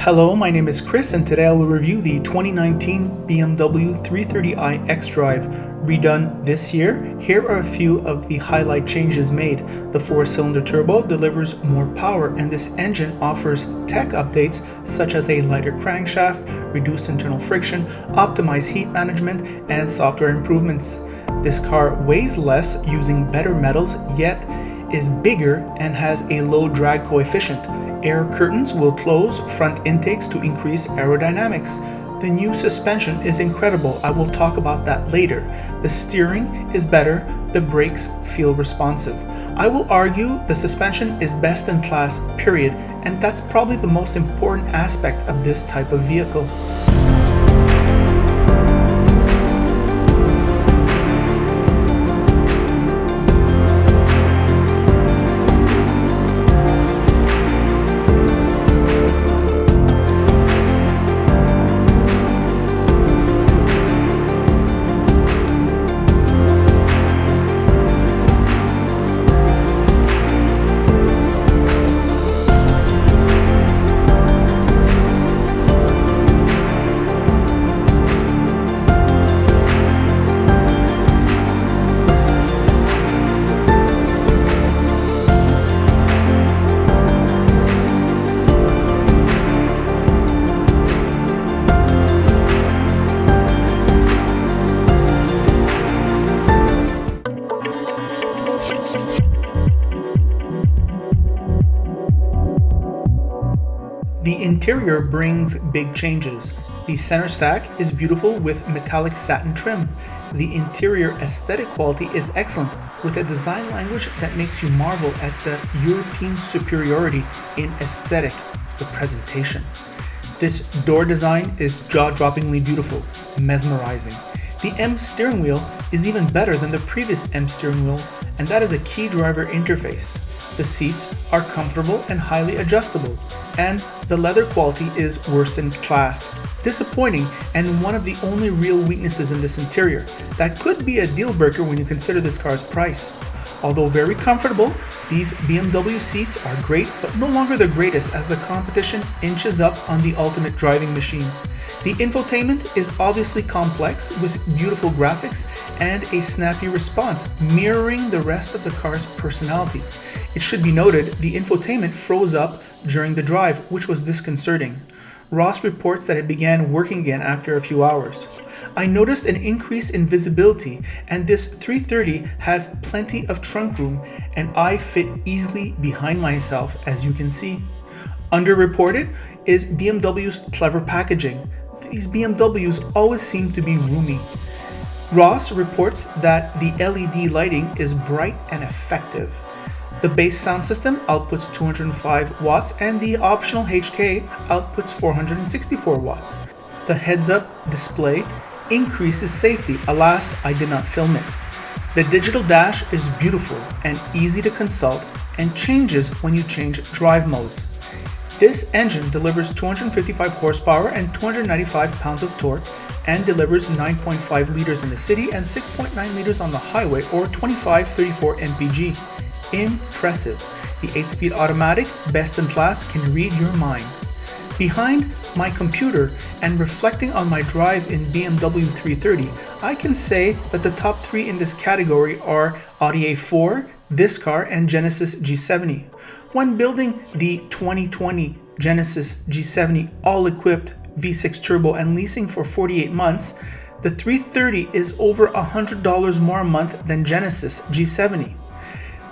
Hello, my name is Chris, and today I will review the 2019 BMW 330i Xdrive, redone this year. Here are a few of the highlight changes made. The 4-cylinder turbo delivers more power, and this engine offers tech updates such as a lighter crankshaft, reduced internal friction, optimized heat management, and software improvements. This car weighs less using better metals, yet is bigger and has a low drag coefficient. Air curtains will close front intakes to increase aerodynamics. The new suspension is incredible. I will talk about that later. The steering is better. The brakes feel responsive. I will argue the suspension is best in class, period, and that's probably the most important aspect of this type of vehicle. The interior brings big changes. The center stack is beautiful with metallic satin trim. The interior aesthetic quality is excellent, with a design language that makes you marvel at the European superiority in aesthetic, the presentation. This door design is jaw-droppingly beautiful, mesmerizing. The M steering wheel is even better than the previous M steering wheel, and that is a key driver interface. The seats are comfortable and highly adjustable, and the leather quality is worst in class. Disappointing, and one of the only real weaknesses in this interior. That could be a deal breaker when you consider this car's price. Although very comfortable, these BMW seats are great, but no longer the greatest as the competition inches up on the ultimate driving machine. The infotainment is obviously complex with beautiful graphics and a snappy response, mirroring the rest of the car's personality. It should be noted the infotainment froze up during the drive, which was disconcerting. Ross reports that it began working again after a few hours. I noticed an increase in visibility, and this 330 has plenty of trunk room, and I fit easily behind myself, as you can see. Underreported is BMW's clever packaging. These BMWs always seem to be roomy. Ross reports that the LED lighting is bright and effective. The base sound system outputs 205 watts and the optional HK outputs 464 watts. The heads-up display increases safety. Alas, I did not film it. The digital dash is beautiful and easy to consult and changes when you change drive modes. This engine delivers 255 horsepower and 295 pounds of torque and delivers 9.5 liters in the city and 6.9 liters on the highway, or 2534 mpg. Impressive. The 8-speed automatic, best in class, can read your mind. Behind my computer and reflecting on my drive in BMW 330, I can say that the top three in this category are Audi A4, this car, and Genesis G70. When building the 2020 Genesis G70 all-equipped V6 turbo and leasing for 48 months, the 330 is over $100 more a month than Genesis G70.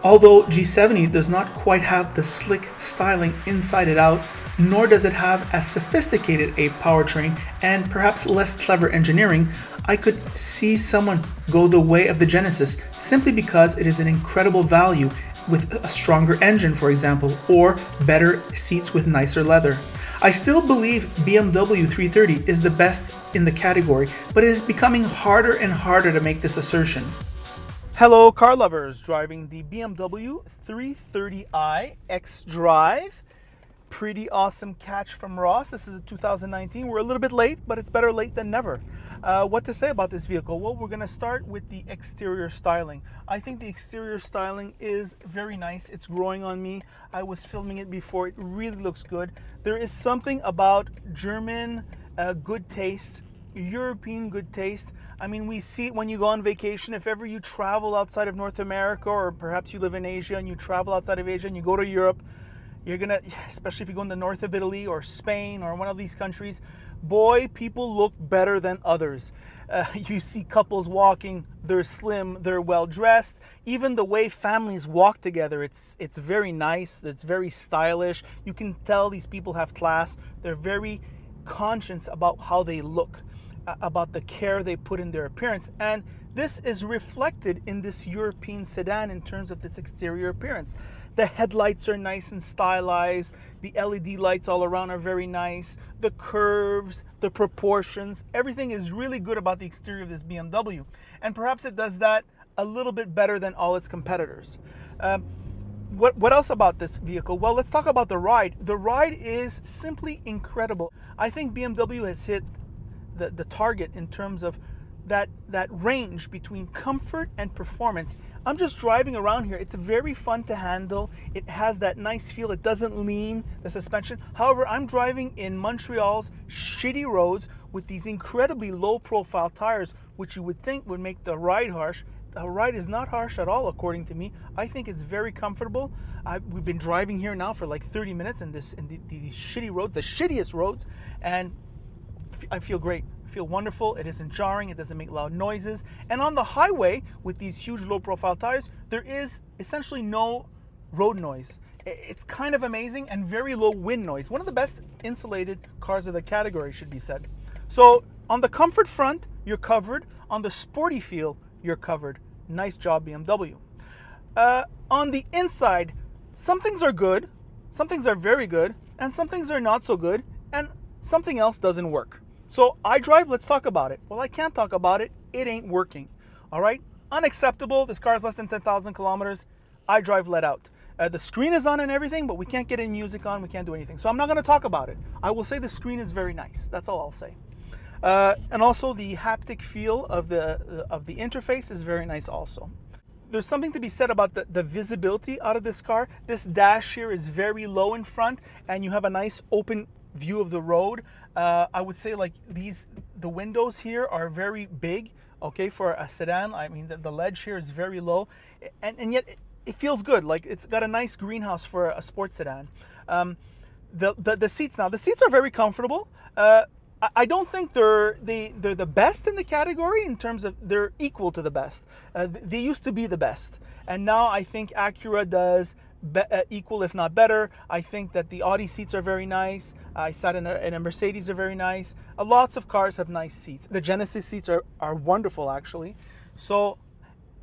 Although G70 does not quite have the slick styling inside and out, nor does it have as sophisticated a powertrain and perhaps less clever engineering, I could see someone go the way of the Genesis simply because it is an incredible value with a stronger engine, for example, or better seats with nicer leather. I still believe BMW 330 is the best in the category, but it is becoming harder and harder to make this assertion. Hello car lovers, driving the BMW 330i Xdrive. Pretty awesome catch from Ross. This is a 2019. We're a little bit late, but it's better late than never. What to say about this vehicle? Well, we're going to start with the exterior styling. I think the exterior styling is very nice. It's growing on me. I was filming it before. It really looks good. There is something about German good taste, European good taste. I mean, we see it when you go on vacation. If ever you travel outside of North America, or perhaps you live in Asia and you travel outside of Asia and you go to Europe, you're gonna, especially if you go in the north of Italy or Spain or one of these countries, boy, people look better than others. You see couples walking, they're slim, they're well dressed. Even the way families walk together, it's very nice, it's very stylish. You can tell these people have class. They're very conscious about how they look, about the care they put in their appearance. And this is reflected in this European sedan in terms of its exterior appearance. The headlights are nice and stylized. The LED lights all around are very nice. The curves, the proportions, everything is really good about the exterior of this BMW. And perhaps it does that a little bit better than all its competitors. What else about this vehicle? Well, let's talk about the ride. The ride is simply incredible. I think BMW has hit the target in terms of that range between comfort and performance. I'm just driving around here. It's very fun to handle. It has that nice feel. It doesn't lean, the suspension. However, I'm driving in Montreal's shitty roads with these incredibly low profile tires, which you would think would make the ride harsh. The ride is not harsh at all, according to me. I think it's very comfortable. We've been driving here now for like 30 minutes in these shitty roads, the shittiest roads, and I feel great. I feel wonderful. It isn't jarring. It doesn't make loud noises. And on the highway with these huge low profile tires, there is essentially no road noise. It's kind of amazing, and very low wind noise. One of the best insulated cars of the category, should be said. So on the comfort front, you're covered. On the sporty feel, you're covered. Nice job, BMW. On the inside, some things are good, some things are very good, and some things are not so good, and something else doesn't work. So iDrive, let's talk about it. Well, I can't talk about it. It ain't working. All right? Unacceptable. This car is less than 10,000 kilometers. iDrive let out. The screen is on and everything, but we can't get any music on. We can't do anything. So I'm not going to talk about it. I will say the screen is very nice. That's all I'll say. And also the haptic feel of the interface is very nice also. There's something to be said about the visibility out of this car. This dash here is very low in front, and you have a nice open view of the road. I would say like the windows here are very big, okay, for a sedan. I mean, the ledge here is very low, and yet it feels good. Like it's got a nice greenhouse for a sports sedan. The seats now, the seats are very comfortable. I don't think they're the best in the category in terms of they're equal to the best. They used to be the best, and now I think Acura does equal, if not better. I think that the Audi seats are very nice. I sat in a Mercedes, are very nice. Lots of cars have nice seats. The Genesis seats are wonderful, actually. So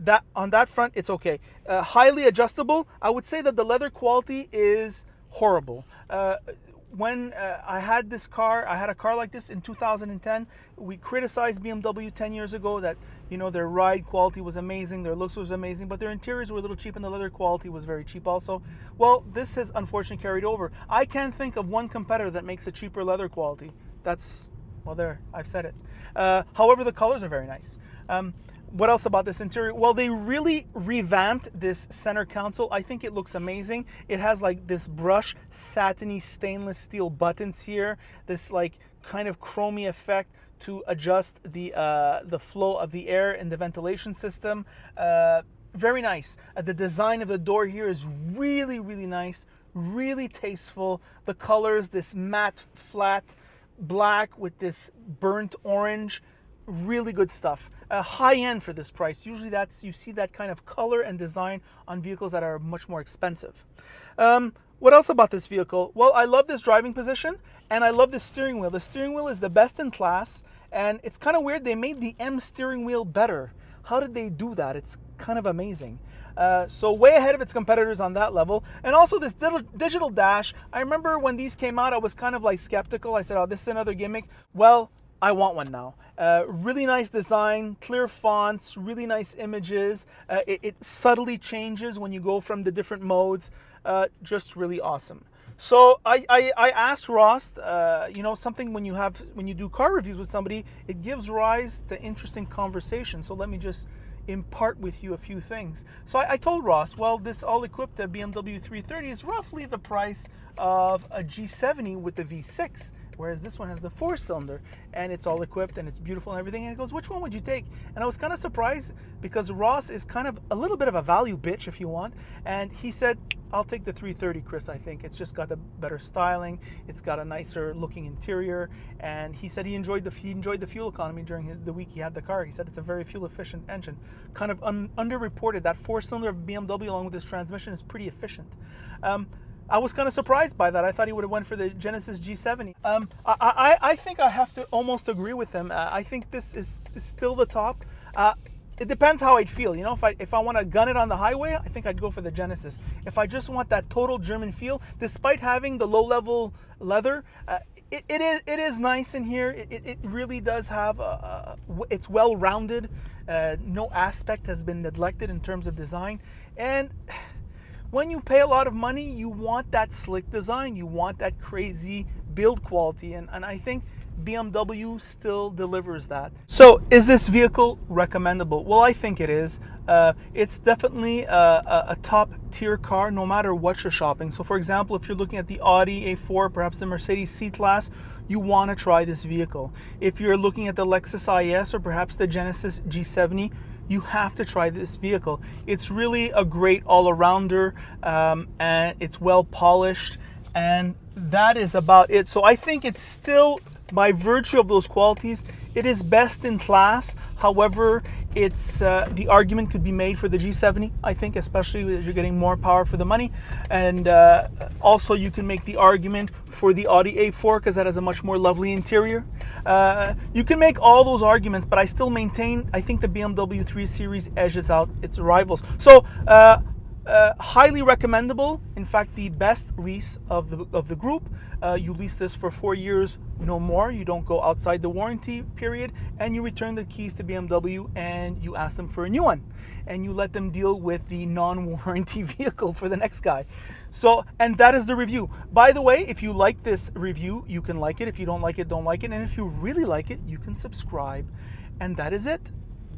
that on that front, it's okay. Highly adjustable. I would say that the leather quality is horrible. When I had this car, I had a car like this in 2010. We criticized BMW 10 years ago that, you know, their ride quality was amazing, their looks was amazing, but their interiors were a little cheap and the leather quality was very cheap also. Well, this has unfortunately carried over. I can't think of one competitor that makes a cheaper leather quality. That's, well, there, I've said it. However, the colors are very nice. What else about this interior? Well, they really revamped this center console. I think it looks amazing. It has like this brush satiny stainless steel buttons here, this like kind of chromy effect to adjust the flow of the air in the ventilation system. Very nice. The design of the door here is really, really nice, really tasteful. The colors, this matte flat black with this burnt orange, really good stuff. High end for this price. Usually you see that kind of color and design on vehicles that are much more expensive. What else about this vehicle? Well, I love this driving position, and I love the steering wheel. The steering wheel is the best in class, and it's kind of weird. They made the M steering wheel better. How did they do that? It's kind of amazing. So way ahead of its competitors on that level. And also this digital dash. I remember when these came out, I was kind of like skeptical. I said, oh, this is another gimmick. Well, I want one now. Really nice design, clear fonts, really nice images. It subtly changes when you go from the different modes. Just really awesome. So I asked Ross, something when you do car reviews with somebody, it gives rise to interesting conversation. So let me just impart with you a few things. So I told Ross, well, this all-equipped BMW 330 is roughly the price of a G70 with the V6, whereas this one has the 4-cylinder, and it's all equipped and it's beautiful and everything. And he goes, which one would you take? And I was kind of surprised because Ross is kind of a little bit of a value bitch, if you want, and he said, I'll take the 330, Chris. I think it's just got a better styling, it's got a nicer looking interior, and he said he enjoyed the fuel economy during the week he had the car. He said it's a very fuel efficient engine, kind of underreported. That 4-cylinder of BMW along with this transmission is pretty efficient. I was kind of surprised by that. I thought he would have went for the Genesis G70. I think I have to almost agree with him. I think this is still the top. It depends how I'd feel. If I want to gun it on the highway, I think I'd go for the Genesis. If I just want that total German feel, despite having the low-level leather, it is nice in here. It really does have it's well-rounded. No aspect has been neglected in terms of design. And when you pay a lot of money, you want that slick design. You want that crazy build quality. And I think BMW still delivers that. So is this vehicle recommendable? Well, I think it is. It's definitely a top tier car no matter what you're shopping. So for example, if you're looking at the Audi A4, perhaps the Mercedes C-Class, you want to try this vehicle. If you're looking at the Lexus IS or perhaps the Genesis G70, you have to try this vehicle. It's really a great all-arounder, and it's well polished, and that is about it. So I think it's still, by virtue of those qualities, it is best in class. However, it's the argument could be made for the G70, I think, especially as you're getting more power for the money. And also you can make the argument for the Audi A4 because that has a much more lovely interior. You can make all those arguments, but I still maintain, I think the BMW 3 Series edges out its rivals. So highly recommendable. In fact, the best lease of the group. You lease this for 4 years, no more. You don't go outside the warranty period, and you return the keys to BMW and you ask them for a new one, and you let them deal with the non-warranty vehicle for the next guy. So, and that is the review. By the way, if you like this review, you can like it. If you don't like it, don't like it. And if you really like it, you can subscribe. And that is it.